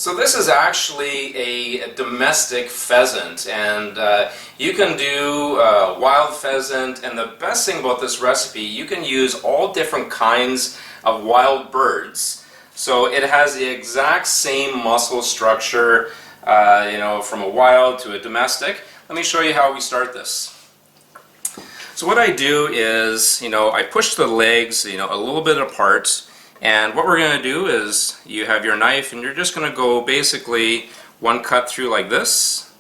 So this is actually a domestic pheasant, and you can do wild pheasant, and the best thing about this recipe, you can use all different kinds of wild birds. So it has the exact same muscle structure, from a wild to a domestic. Let me show you how we start this. So what I do is, I push the legs, a little bit apart. And what we're going to do is, you have your knife and you're just going to go basically one cut through like this,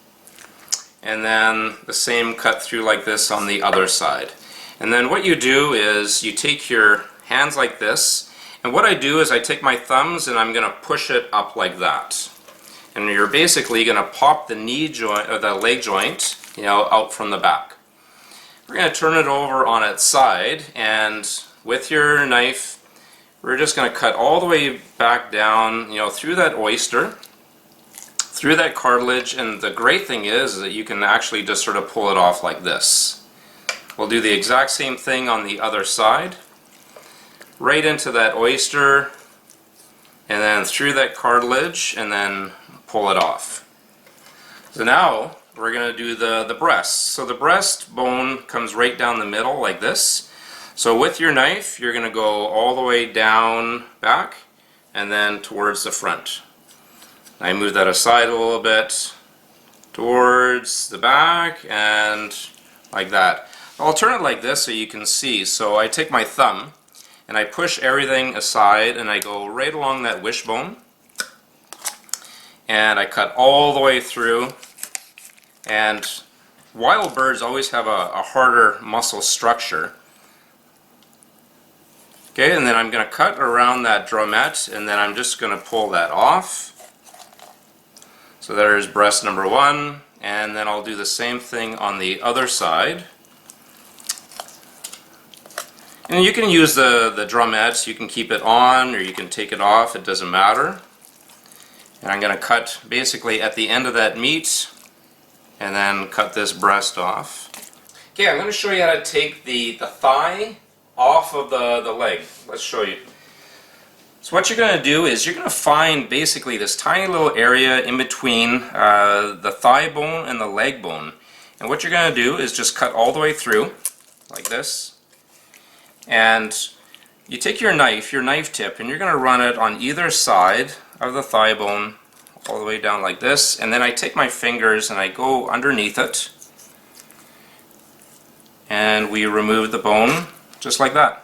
and then the same cut through like this on the other side. And then what you do is you take your hands like this, and what I do is I take my thumbs and I'm going to push it up like that. And you're basically going to pop the knee joint or the leg joint, out from the back. We're going to turn it over on its side, and with your knife we're just going to cut all the way back down, through that oyster, through that cartilage, and the great thing is that you can actually just sort of pull it off like this. We'll do the exact same thing on the other side, right into that oyster, and then through that cartilage, and then pull it off. So now we're going to do the breast. So the breast bone comes right down the middle like this. So with your knife, you're going to go all the way down back and then towards the front. I move that aside a little bit towards the back and like that. I'll turn it like this so you can see. So I take my thumb and I push everything aside and I go right along that wishbone and I cut all the way through. And wild birds always have a harder muscle structure. Okay, and then I'm going to cut around that drumette, and then I'm just going to pull that off. So there's breast number one, and then I'll do the same thing on the other side. And you can use the drumette, you can keep it on or you can take it off, it doesn't matter. And I'm going to cut basically at the end of that meat, and then cut this breast off. Okay, I'm going to show you how to take the thigh off of the leg. Let's show you. So what you're going to do is you're going to find basically this tiny little area in between the thigh bone and the leg bone. And what you're going to do is just cut all the way through like this. And you take your knife tip, and you're going to run it on either side of the thigh bone all the way down like this. And then I take my fingers and I go underneath it. And we remove the bone just like that.